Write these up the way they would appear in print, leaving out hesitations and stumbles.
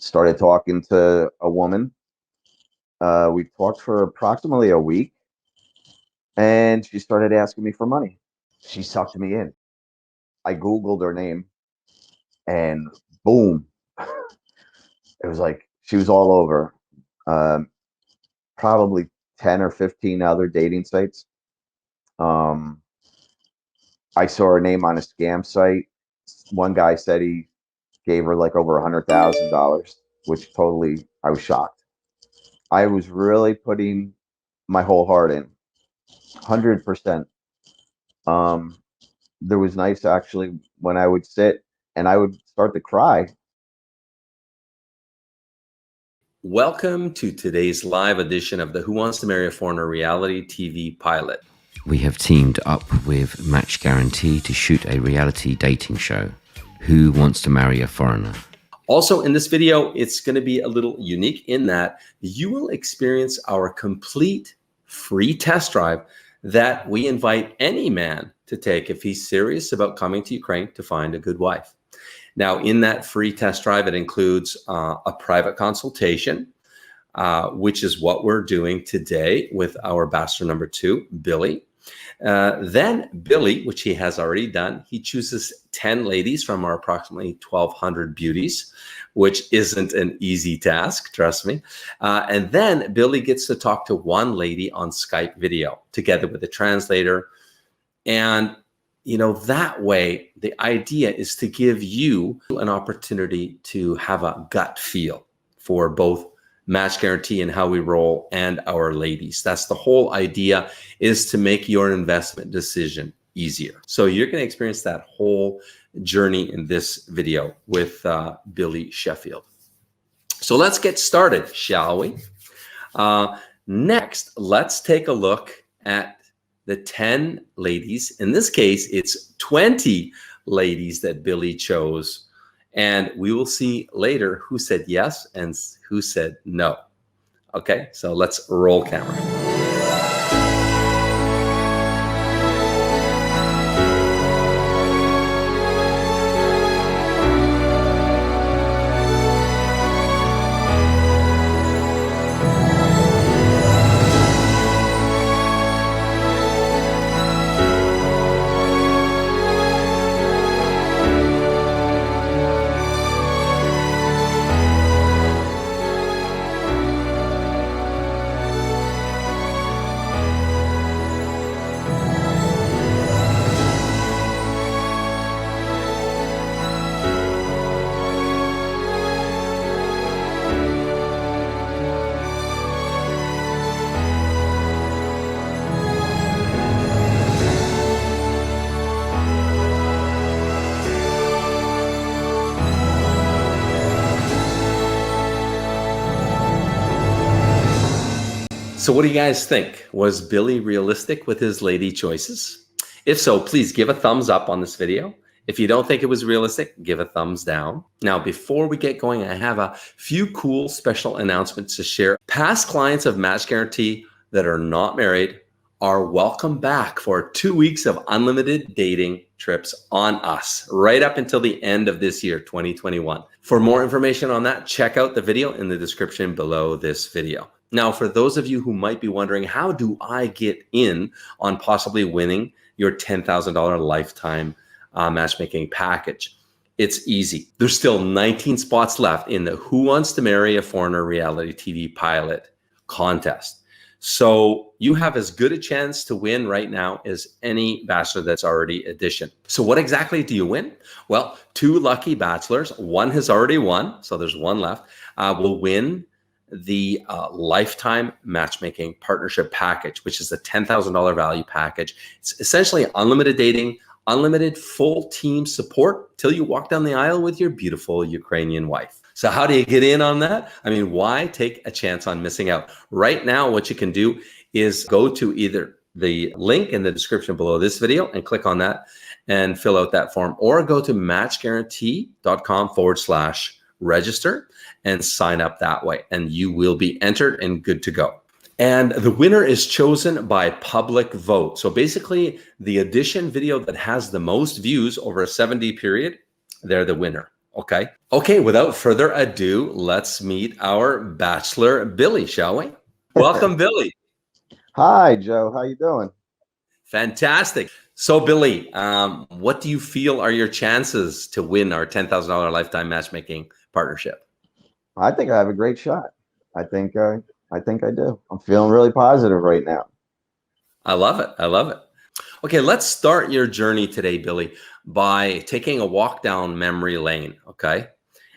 Started talking to a woman. We talked for approximately a week, and she started asking me for money. She sucked me in. I Googled her name, and boom, it was like she was all over. Um, Probably 10 or 15 other dating sites. Um, I saw her name on a scam site. One guy said he gave her like over $100,000, which totally, I was shocked. I was really putting my whole heart in, 100%. Um, there was nights actually when I would sit and I would start to cry. Welcome to today's live edition of the Who Wants to Marry a Foreigner reality TV pilot. We have teamed up with Match Guarantee to shoot a reality dating show, Who Wants to Marry a Foreigner. Also in this video, it's going to be a little unique in that you will experience our complete free test drive that we invite any man to take if he's serious about coming to Ukraine to find a good wife. Now, in that free test drive, it includes a private consultation, which is what we're doing today with our Bachelor number 2, Billy. Then Billy, which he has already done, he chooses 10 ladies from our approximately 1,200 beauties, which isn't an easy task, trust me. And then Billy gets to talk to one lady on Skype video together with a translator. And you know, that way, the idea is to give you an opportunity to have a gut feel for both Match Guarantee and how we roll and our ladies. That's the whole idea, is to make your investment decision easier. So you're going to experience that whole journey in this video with Billy Sheffield. So let's get started, shall we? Next, let's take a look at the 10 ladies. In this case, it's 20 ladies that Billy chose. And we will see later who said yes and who said no. Okay, so let's roll camera. So what do you guys think? Was Billy realistic with his lady choices? If so, please give a thumbs up on this video. If you don't think it was realistic, give a thumbs down. Now, before we get going, I have a few cool special announcements to share. Past clients of Match Guarantee that are not married are welcome back for 2 weeks of unlimited dating trips on us, right up until the end of this year, 2021. For more information on that, check out the video in the description below this video. Now, for those of you who might be wondering, how do I get in on possibly winning your $10,000 lifetime matchmaking package? It's easy. There's still 19 spots left in the Who Wants to Marry a Foreigner reality TV pilot contest. So you have as good a chance to win right now as any bachelor that's already auditioned. So what exactly do you win? Well, 2 lucky bachelors, one has already won, so there's one left, will win the Lifetime Matchmaking Partnership Package, which is a $10,000 value package. It's essentially unlimited dating, unlimited full team support till you walk down the aisle with your beautiful Ukrainian wife. So how do you get in on that? I mean, why take a chance on missing out? Right now, what you can do is go to either the link in the description below this video and click on that and fill out that form, or go to matchguarantee.com/register and sign up that way, and you will be entered and good to go. And the winner is chosen by public vote. So basically, the audition video that has the most views over a 7-day period, they're the winner. Okay. Okay. Without further ado, let's meet our bachelor, Billy, shall we? Welcome, Billy. Hi, Joe. How you doing? Fantastic. So, Billy, what do you feel are your chances to win our $10,000 lifetime matchmaking partnership? I think I have a great shot. I think I think I do. I'm feeling really positive right now. I love it. I love it. Okay, let's start your journey today, Billy, by taking a walk down memory lane, okay?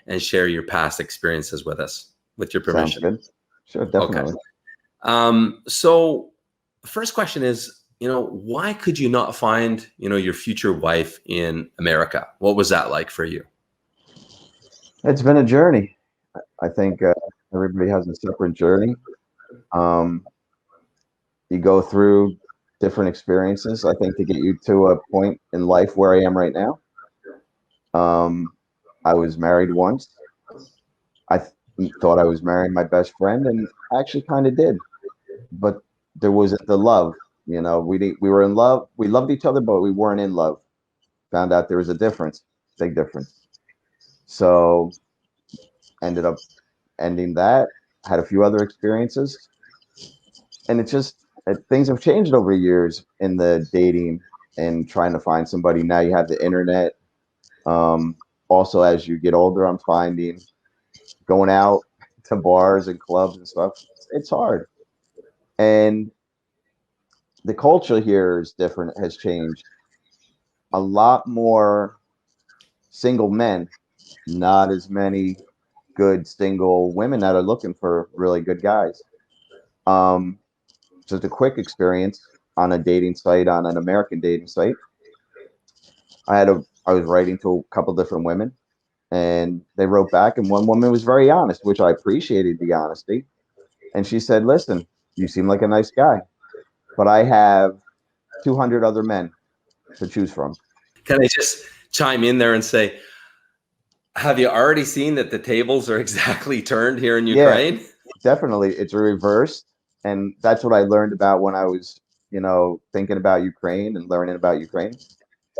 And share your past experiences with us, with your Sounds permission. good. Sure, Okay. definitely. So first question is, why could you not find, your future wife in America? What was that like for you? It's been a journey. I think everybody has a separate journey. Um, you go through different experiences, I think, to get you to a point in life where I am right now. Um, I was married once. Thought I was marrying my best friend, and I actually kind of did. But there wasn't the love. We were in love. We loved each other, but we weren't in love. Found out there was a difference, big difference. So ended up ending that. Had a few other experiences, and things have changed over years in the dating and trying to find somebody. Now you have the internet. Also, as you get older, I'm finding going out to bars and clubs and stuff. It's hard, and the culture here is different. Has changed. A lot more single men, not as many good single women that are looking for really good guys. Um, just a quick experience on a dating site, on an American dating site. I was writing to a couple different women, and they wrote back, and one woman was very honest, which I appreciated the honesty. And she said, "Listen, you seem like a nice guy, but I have 200 other men to choose from." Can I just chime in there and say, have you already seen that the tables are exactly turned here in Yeah, Ukraine? definitely. It's reversed. And that's what I learned about when I was, thinking about Ukraine and learning about Ukraine.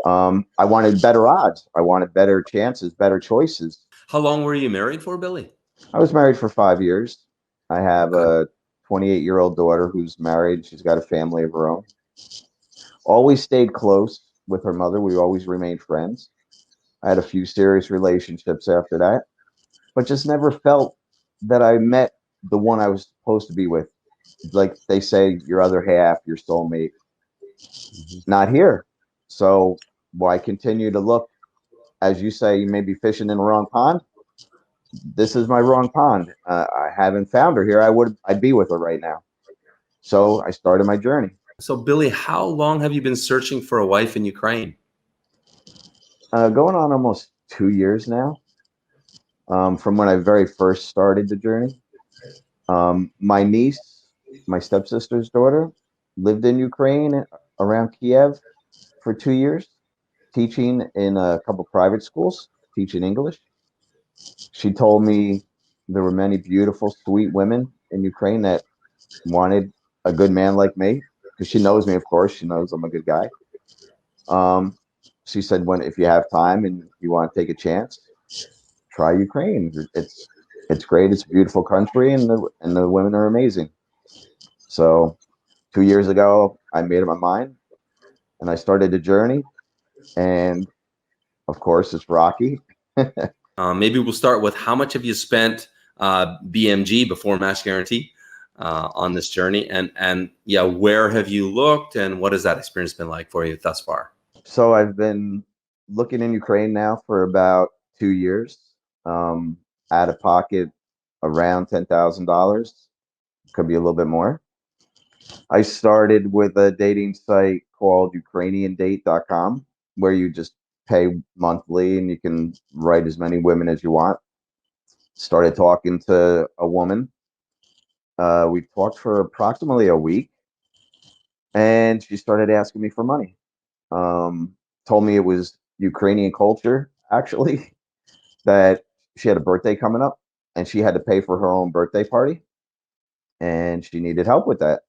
I wanted better odds. I wanted better chances, better choices. How long were you married for, Billy? I was married for 5 years. I have Okay. a 28-year-old daughter who's married. She's got a family of her own. Always stayed close with her mother. We always remained friends. I had a few serious relationships after that, but just never felt that I met the one I was supposed to be with. Like they say, your other half, your soulmate. Mhm. Not here. So why continue to look? As you say, you may be fishing in the wrong pond. This is my wrong pond. I haven't found her here. I'd be with her right now. So I started my journey. So, Billy, how long have you been searching for a wife in Ukraine? Going on almost 2 years now, from when I very first started the journey. My niece, my stepsister's daughter, lived in Ukraine around Kiev for 2 years, teaching in a couple private schools, teaching English. She told me there were many beautiful, sweet women in Ukraine that wanted a good man like me, because she knows me, of course. She knows I'm a good guy. Um, she said, "When if you have time and you want to take a chance, try Ukraine. It's great. It's a beautiful country, and the women are amazing." So 2 years ago, I made up my mind, and I started the journey. And of course, it's rocky. Maybe we'll start with how much have you spent BMG before Match Guarantee on this journey, and yeah, where have you looked, and what has that experience been like for you thus far? So I've been looking in Ukraine now for about 2 years. Um, Out of pocket around $10,000, could be a little bit more. I started with a dating site called Ukrainian.com, where you just pay monthly and you can write as many women as you want. Started talking to a woman. We talked for approximately a week, and she started asking me for money. Um, Told me it was Ukrainian culture, actually, that she had a birthday coming up and she had to pay for her own birthday party, and she needed help with that.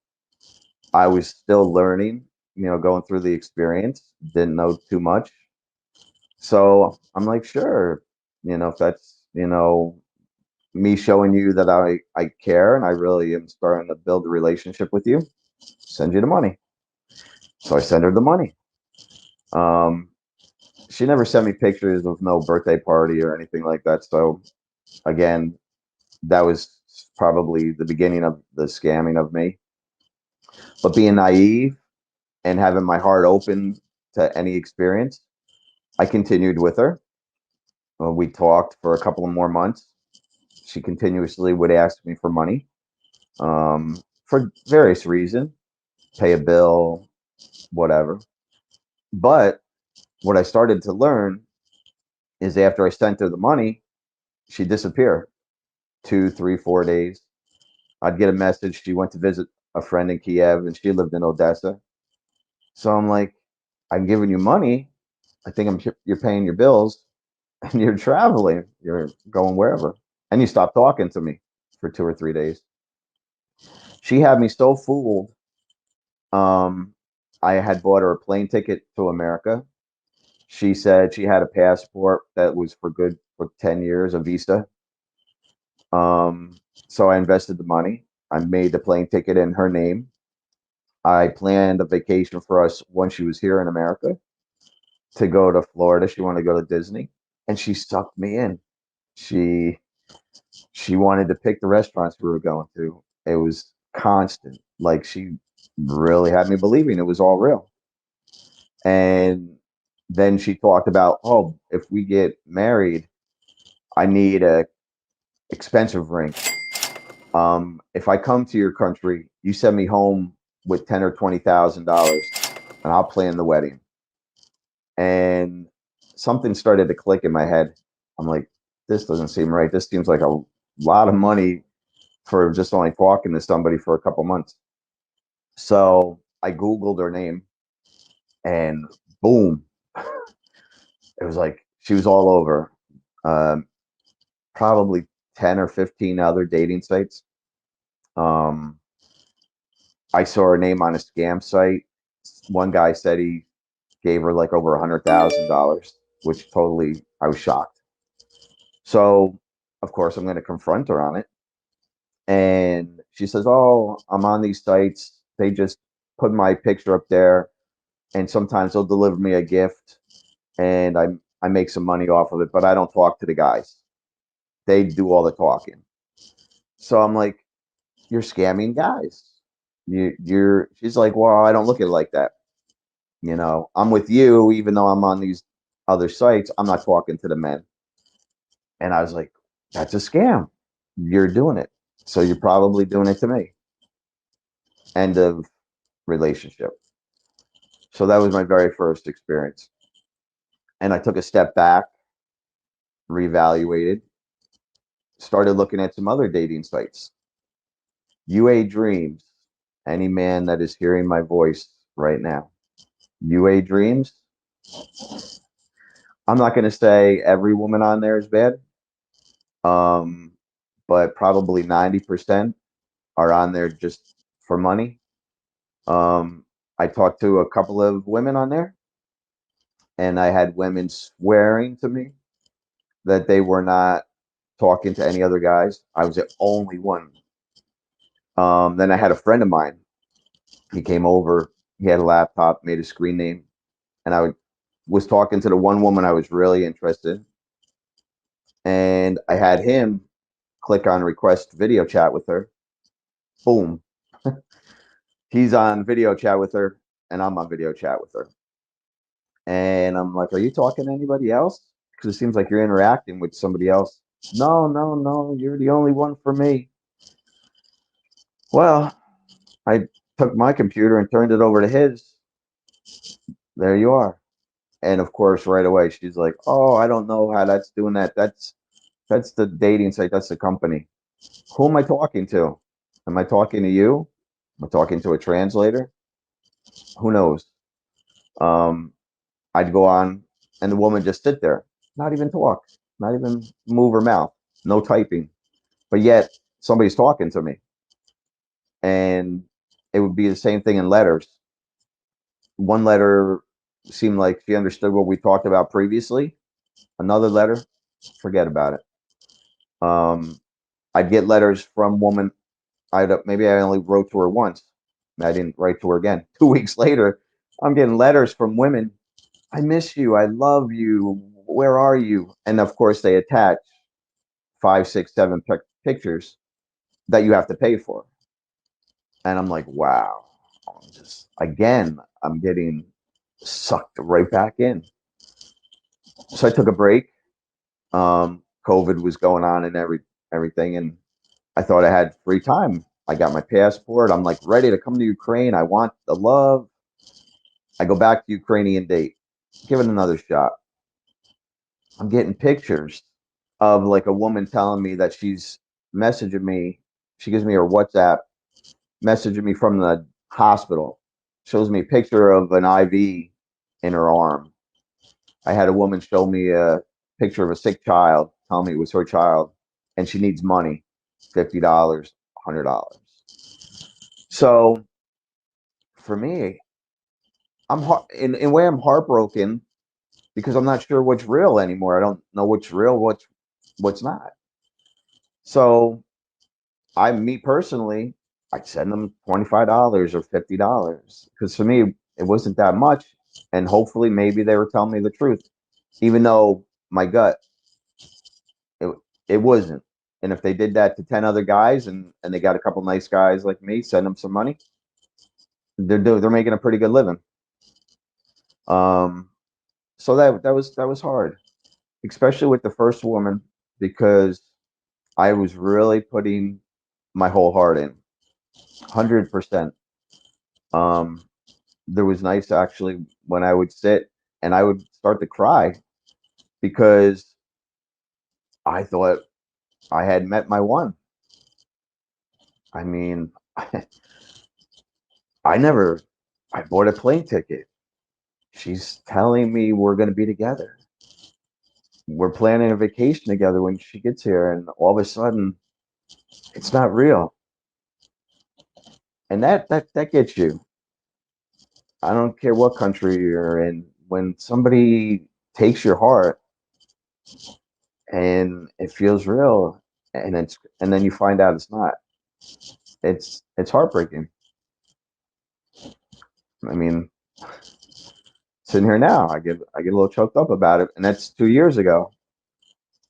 I was still learning, going through the experience, didn't know too much. So I'm like, sure. If that's, me showing you that I care and I really am starting to build a relationship with you, send you the money. So I send her the money. Um, she never sent me pictures of no birthday party or anything like that. So again, that was probably the beginning of the scamming of me. But being naive and having my heart open to any experience, I continued with her. We talked for a couple of more months. She continuously would ask me for money, for various reasons, pay a bill, whatever. But what I started to learn is after I sent her the money, she'd disappear 2, 3, 4 days. I'd get a message. She went to visit a friend in Kiev and she lived in Odessa. So I'm like, I'm giving you money. I think you're paying your bills and you're traveling. You're going wherever. And you stop talking to me for 2 or 3 days. She had me so fooled. Um, I had bought her a plane ticket to America. She said she had a passport that was for good for 10 years, a visa. Um, so I invested the money. I made the plane ticket in her name. I planned a vacation for us when she was here in America to go to Florida. She wanted to go to Disney, and she sucked me in. She she wanted to pick the restaurants we were going to. It was constant. Like she really had me believing it was all real. And then she talked about, oh, if we get married, I need a expensive ring. If I come to your country, you send me home with $10,000 or $20,000, and I'll plan the wedding. And something started to click in my head. I'm like, this doesn't seem right. This seems like a lot of money for just only talking to somebody for a couple months. So I Googled her name and boom, it was like she was all over. Um, Probably 10 or 15 other dating sites. Um, I saw her name on a scam site. One guy said he gave her like over $100,000, which totally, I was shocked. So, of course, I'm going to confront her on it. And she says, oh, I'm on these sites. They just put my picture up there. And sometimes they'll deliver me a gift and I make some money off of it, but I don't talk to the guys. They do all the talking. So I'm like, you're scamming guys. She's like, well, I don't look at it like that. I'm with you, even though I'm on these other sites, I'm not talking to the men. And I was like, that's a scam. You're doing it. So you're probably doing it to me. End of relationship. So that was my very first experience. And I took a step back, reevaluated, started looking at some other dating sites. UA Dreams, any man that is hearing my voice right now. UA Dreams, I'm not going to say every woman on there is bad, um, but probably 90% are on there just for money. Um, I talked to a couple of women on there, and I had women swearing to me that they were not talking to any other guys. I was the only one. Then I had a friend of mine. He came over. He had a laptop, made a screen name, and was talking to the one woman I was really interested in. And I had him click on request video chat with her. Boom. He's on video chat with her, and I'm on video chat with her. And I'm like, are you talking to anybody else? Because it seems like you're interacting with somebody else. No, no, no, you're the only one for me. Well, I took my computer and turned it over to his. There you are. And of course, right away, she's like, oh, I don't know how that's doing that. That's the dating site. That's the company. Who am I talking to? Am I talking to you? Am I talking to a translator? Who knows? Um, I'd go on, and the woman just sit there, not even talk, not even move her mouth, no typing. But yet somebody's talking to me, and it would be the same thing in letters. One letter seemed like she understood what we talked about previously. Another letter, forget about it. I'd get letters from women. Maybe I only wrote to her once. I didn't write to her again. 2 weeks later, I'm getting letters from women. I miss you. I love you. Where are you? And of course, they attach 5, 6, 7 pictures that you have to pay for. And I'm like, wow. I'm getting sucked right back in. So I took a break. COVID was going on and everything, and I thought I had free time. I got my passport. I'm like ready to come to Ukraine. I want the love. I go back to Ukrainian date, give it another shot. I'm getting pictures of like a woman telling me that she's messaging me. She gives me her WhatsApp, messaging me from the hospital. Shows me a picture of an IV in her arm. I had a woman show me a picture of a sick child, telling me it was her child, and she needs money, $50, $100. So for me, in a way I'm heartbroken because I'm not sure what's real anymore. I don't know what's real, what's not. So me personally, I'd send them $25 or $50 because for me it wasn't that much, and hopefully maybe they were telling me the truth, even though my gut it it wasn't. And if they did that to 10 other guys and they got a couple nice guys like me, send them some money, they're making a pretty good living. Um, so that was hard, especially with the first woman, because I was really putting my whole heart in, 100%. Um, there was nights actually when I would sit and I would start to cry because I thought I had met my one. I mean, I never, I bought a plane ticket. She's telling me we're going to be together. We're planning a vacation together when she gets here, and all of a sudden, it's not real. And that gets you. I don't care what country you're in. When somebody takes your heart and it feels real, and then you find out it's not. It's heartbreaking. I mean, sitting here now, I get a little choked up about it, and that's 2 years ago,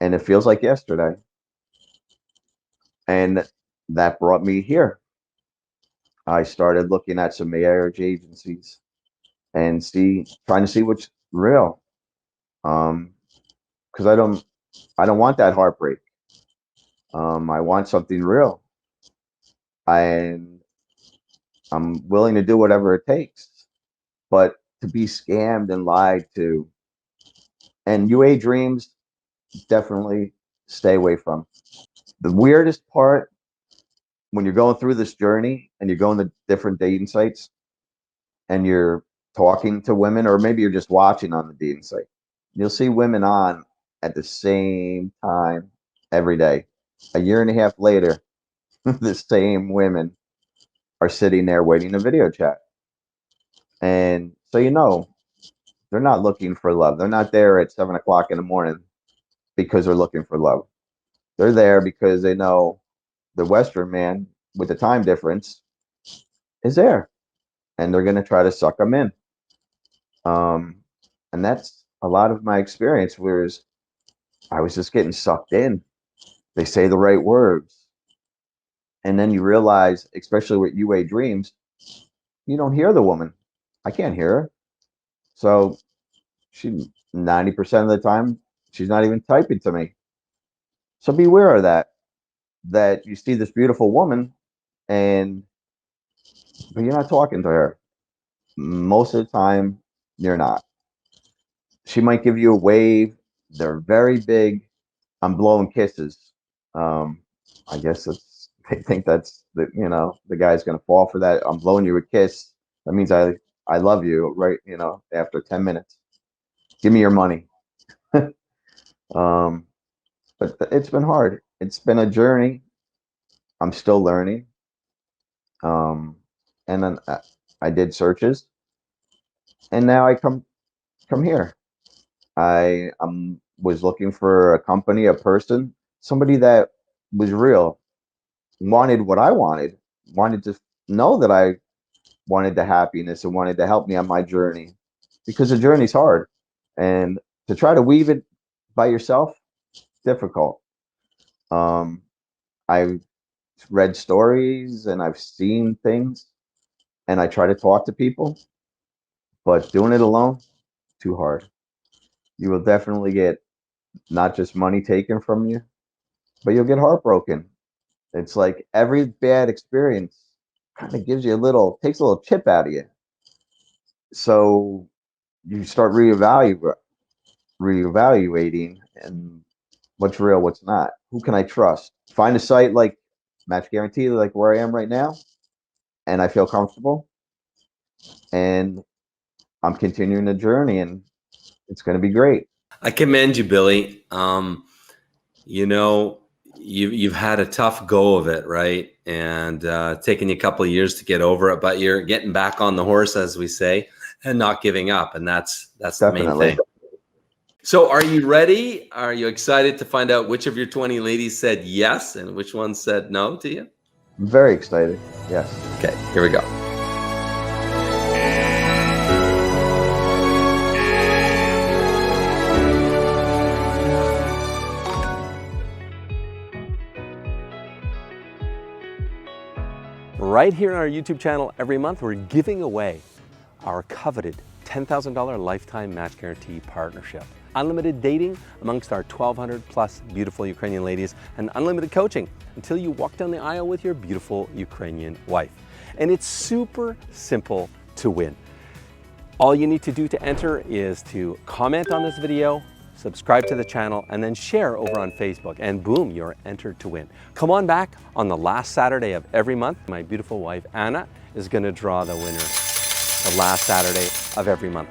and it feels like yesterday. And that brought me here. I started looking at some marriage agencies and trying to see what's real. Because I don't want that heartbreak. I want something real, and I'm willing to do whatever it takes. But to be scammed and lied to, and UA dreams, definitely stay away from. The weirdest part when you're going through this journey and you're going to different dating sites and you're talking to women, or maybe you're just watching on the dating site, you'll see women on at the same time every day. A year and a half later, the same women are sitting there waiting to video chat. And so, they're not looking for love. They're not there at 7 o'clock in the morning because they're looking for love. They're there because they know the Western man with the time difference is there, and they're going to try to suck them in. Um, and that's a lot of my experience, whereas I was just getting sucked in. They say the right words. And then you realize, especially with UA dreams, you don't hear the woman. I can't hear her. So she 90% of the time, she's not even typing to me. So be aware of that you see this beautiful woman and but you're not talking to her. Most of the time, you're not. She might give you a wave. They're very big. I'm blowing kisses. Um, I guess they think that's the guy's gonna fall for that. I'm blowing you a kiss. That means I love you, right? After 10 minutes. Give me your money. um, but it's been hard. It's been a journey. I'm still learning. And then I did searches, and now I come here. I was looking for a company, a person, somebody that was real, wanted what I wanted to know that I wanted the happiness and wanted to help me on my journey, because the journey's hard, and to try to weave it by yourself, difficult. Um, I've read stories and I've seen things, and I try to talk to people, but doing it alone, too hard. You will definitely get not just money taken from you, but you'll get heartbroken. It's like every bad experience kind of gives you takes a little chip out of you. So you start reevaluating and what's real, what's not. Who can I trust? Find a site like Match Guarantee, like where I am right now, and I feel comfortable, and I'm continuing the journey, and it's going to be great. I commend you, Billy. You know, you've had a tough go of it, right? And taken you a couple of years to get over it, but you're getting back on the horse, as we say, and not giving up. And that's the main thing. So are you ready? Are you excited to find out which of your 20 ladies said yes and which ones said no to you? I'm very excited. Yes. Okay, here we go. Right here on our YouTube channel every month, we're giving away our coveted $10,000 Lifetime Match Guarantee partnership. Unlimited dating amongst our 1,200 plus beautiful Ukrainian ladies, and unlimited coaching until you walk down the aisle with your beautiful Ukrainian wife. And it's super simple to win. All you need to do to enter is to comment on this video, subscribe to the channel, and then share over on Facebook, and boom, you're entered to win. Come on back on the last Saturday of every month. My beautiful wife, Anna, is gonna draw the winner the last Saturday of every month.